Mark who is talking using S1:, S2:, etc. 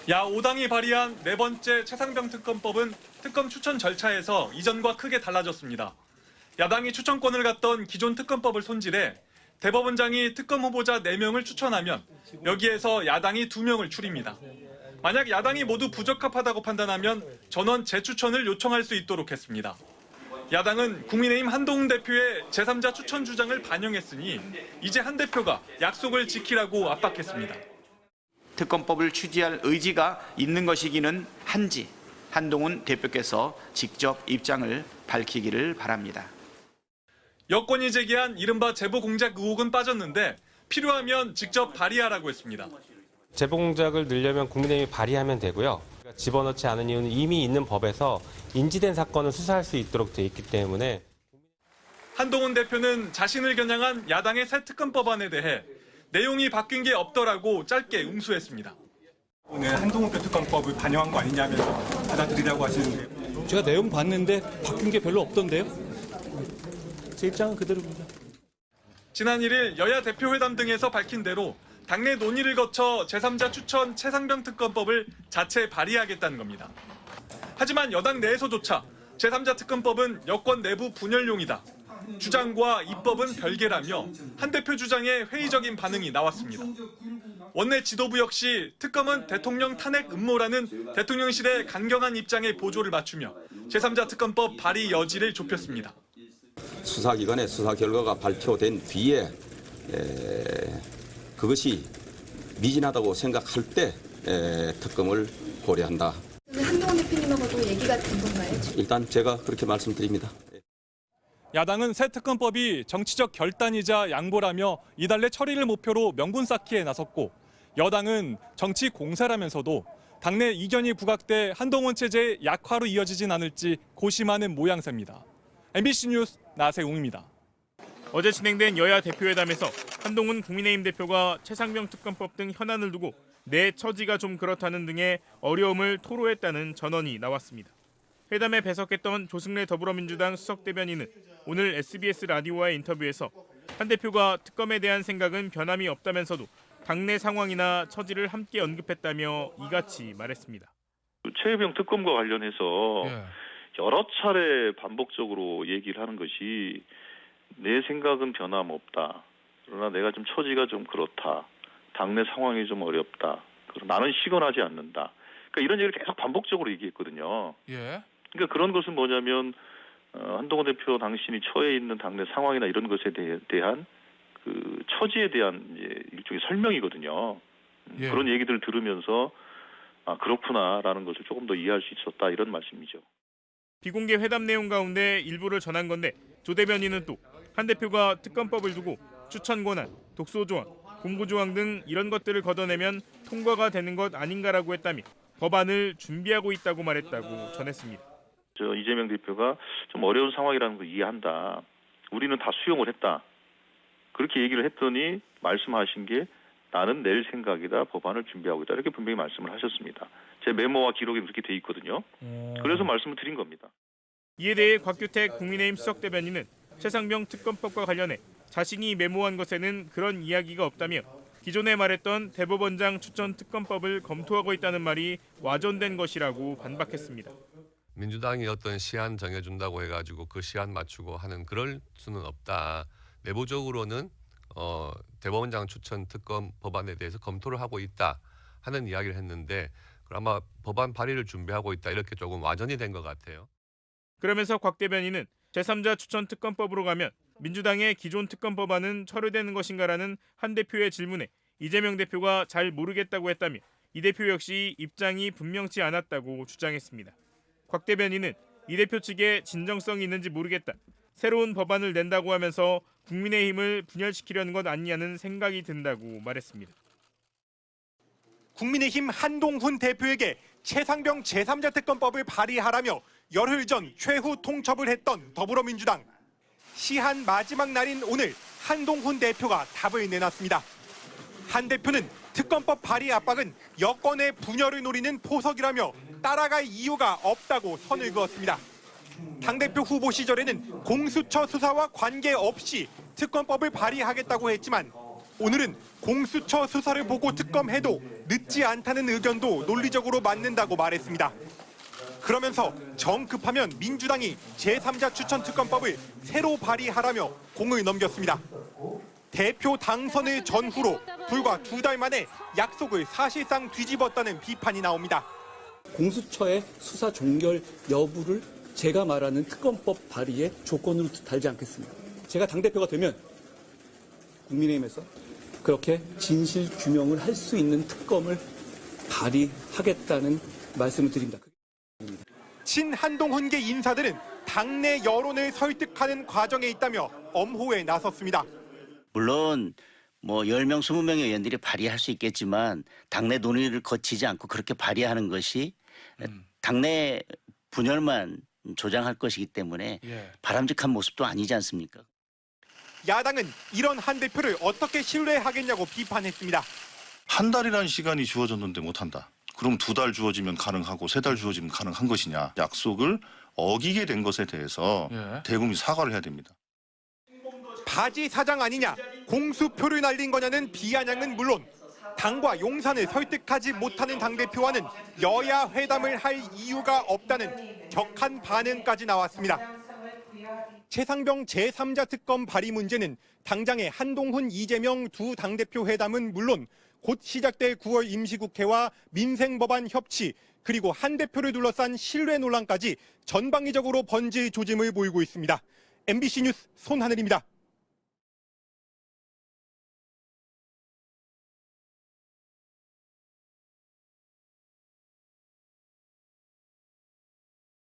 S1: 야5당이 발의한 네 번째 최상병 특검법은 특검 추천 절차에서 이전과 크게 달라졌습니다. 야당이 추천권을 갖던 기존 특검법을 손질해 대법원장이 특검 후보자 4명을 추천하면 여기에서 야당이 2명을 추립니다. 만약 야당이 모두 부적합하다고 판단하면 전원 재추천을 요청할 수 있도록 했습니다. 야당은 국민의힘 한동훈 대표의 제3자 추천 주장을 반영했으니 이제 한 대표가 약속을 지키라고 압박했습니다.
S2: 특검법을 추진할 의지가 있는 것이기는 한지 한동훈 대표께서 직접 입장을 밝히기를 바랍니다.
S1: 여권이 제기한 이른바 제보 공작 의혹은 빠졌는데 필요하면 직접 발의하라고 했습니다.
S3: 제보 공작을 넣으려면 국민의힘이 발의하면 되고요. 집어넣지 않은 이유는 이미 있는 법에서 인지된 사건을 수사할 수 있도록 돼 있기 때문에.
S1: 한동훈 대표는 자신을 겨냥한 야당의 새 특검법안에 대해 내용이 바뀐 게 없더라고 짧게 응수했습니다.
S4: 오늘 한동훈 표 특검법을 반영한 거 아니냐면서 받아들이라고 하시는데요.
S5: 제가 내용 봤는데 바뀐 게 별로 없던데요. 제 입장은 그대로입니다.
S1: 지난 1일 여야 대표회담 등에서 밝힌 대로 당내 논의를 거쳐 제3자 추천 최상병 특검법을 자체 발의하겠다는 겁니다. 하지만 여당 내에서조차 제3자 특검법은 여권 내부 분열용이다. 주장과 입법은 별개라며 한 대표 주장에 회의적인 반응이 나왔습니다. 원내 지도부 역시 특검은 대통령 탄핵 음모라는 대통령실의 강경한 입장에 보조를 맞추며 제3자 특검법 발의 여지를 좁혔습니다.
S6: 수사기관의 수사 결과가 발표된 뒤에 그것이 미진하다고 생각할 때 특검을 고려한다.
S7: 한동훈 대표님하고도 얘기가 된 건가요?
S6: 일단 제가 그렇게 말씀드립니다.
S1: 야당은 새 특검법이 정치적 결단이자 양보라며 이달 내 처리를 목표로 명분 쌓기에 나섰고 여당은 정치 공세라면서도 당내 이견이 부각돼 한동훈 체제의 약화로 이어지진 않을지 고심하는 모양새입니다. MBC 뉴스 나세웅입니다.
S8: 어제 진행된 여야 대표회담에서 한동훈 국민의힘 대표가 최상병 특검법 등 현안을 두고 내 처지가 좀 그렇다는 등의 어려움을 토로했다는 전언이 나왔습니다. 회담에 배석했던 조승래 더불어민주당 수석대변인은 오늘 SBS 라디오와의 인터뷰에서 한 대표가 특검에 대한 생각은 변함이 없다면서도 당내 상황이나 처지를 함께 언급했다며 이같이 말했습니다.
S9: 최혜병 특검과 관련해서 여러 차례 반복적으로 얘기를 하는 것이 내 생각은 변함없다. 그러나 내가 좀 처지가 좀 그렇다. 당내 상황이 좀 어렵다. 나는 시건하지 않는다. 그러니까 이런 얘기를 계속 반복적으로 얘기했거든요. 그러니까 그런 것은 뭐냐면 한동훈 대표 당신이 처해 있는 당내 상황이나 이런 것에 대한 그 처지에 대한 일종의 설명이거든요. 그런 얘기들을 들으면서 아 그렇구나라는 것을 조금 더 이해할 수 있었다 이런 말씀이죠.
S8: 비공개 회담 내용 가운데 일부를 전한 건데 조 대변인은 또 한 대표가 특검법을 두고 추천 권한, 독소 조항, 공고 조항 등 이런 것들을 걷어내면 통과가 되는 것 아닌가라고 했다며 법안을 준비하고 있다고 말했다고 전했습니다.
S9: 이재명 대표가 좀 어려운 상황이라는 걸 이해한다. 우리는 다 수용을 했다. 그렇게 얘기를 했더니 말씀하신 게 나는 낼 생각이다. 법안을 준비하고 있다. 이렇게 분명히 말씀을 하셨습니다. 제 메모와 기록에 그렇게 돼 있거든요. 그래서 말씀을 드린 겁니다.
S8: 이에 대해 곽규택 국민의힘 수석대변인은 최상병 특검법과 관련해 자신이 메모한 것에는 그런 이야기가 없다며 기존에 말했던 대법원장 추천 특검법을 검토하고 있다는 말이 와전된 것이라고 반박했습니다.
S10: 민주당이 어떤 시한 정해준다고 해가지고 그 시한 맞추고 하는 그럴 수는 없다. 내부적으로는 대법원장 추천 특검 법안에 대해서 검토를 하고 있다 하는 이야기를 했는데 아마 법안 발의를 준비하고 있다 이렇게 조금 와전이 된 것 같아요.
S8: 그러면서 곽 대변인은 제3자 추천 특검법으로 가면 민주당의 기존 특검 법안은 철회되는 것인가라는 한 대표의 질문에 이재명 대표가 잘 모르겠다고 했다며 이 대표 역시 입장이 분명치 않았다고 주장했습니다. 곽 대변인은 이 대표 측에 진정성이 있는지 모르겠다. 새로운 법안을 낸다고 하면서 국민의힘을 분열시키려는 것 아니냐는 생각이 든다고 말했습니다.
S11: 국민의힘 한동훈 대표에게 최상병 제3자 특검법을 발의하라며 열흘 전 최후 통첩을 했던 더불어민주당. 시한 마지막 날인 오늘 한동훈 대표가 답을 내놨습니다. 한 대표는 특검법 발의 압박은 여권의 분열을 노리는 포석이라며 따라갈 이유가 없다고 선을 그었습니다. 당대표 후보 시절에는 공수처 수사와 관계없이 특검법을 발의하겠다고 했지만 오늘은 공수처 수사를 보고 특검해도 늦지 않다는 의견도 논리적으로 맞는다고 말했습니다. 그러면서 정 급하면 민주당이 제3자 추천 특검법을 새로 발의하라며 공을 넘겼습니다. 대표 당선을 전후로 불과 2달 만에 약속을 사실상 뒤집었다는 비판이 나옵니다.
S5: 공수처의 수사 종결 여부를 제가 말하는 특검법 발의의 조건으로 달지 않겠습니다. 제가 당대표가 되면 국민의힘에서 그렇게 진실 규명을 할 수 있는 특검을 발의하겠다는 말씀을 드립니다.
S11: 친한동훈계 인사들은 당내 여론을 설득하는 과정에 있다며 엄호에 나섰습니다.
S12: 물론 뭐 10명, 20명의 의원들이 발의할 수 있겠지만 당내 논의를 거치지 않고 그렇게 발의하는 것이 당내 분열만 조장할 것이기 때문에 바람직한 모습도 아니지 않습니까?
S11: 야당은 이런 한 대표를 어떻게 신뢰하겠냐고 비판했습니다.
S13: 한 달이라는 시간이 주어졌는데 못한다. 그럼 2달 주어지면 가능하고 3달 주어지면 가능한 것이냐. 약속을 어기게 된 것에 대해서 대국민이 사과를 해야 됩니다.
S11: 바지 사장 아니냐, 공수표를 날린 거냐는 비아냥은 물론 당과 용산을 설득하지 못하는 당대표와는 여야 회담을 할 이유가 없다는 격한 반응까지 나왔습니다. 최상병 제3자 특검 발의 문제는 당장의 한동훈, 이재명 두 당대표 회담은 물론 곧 시작될 9월 임시국회와 민생법안 협치 그리고 한 대표를 둘러싼 신뢰 논란까지 전방위적으로 번질 조짐을 보이고 있습니다. MBC 뉴스 손하늘입니다.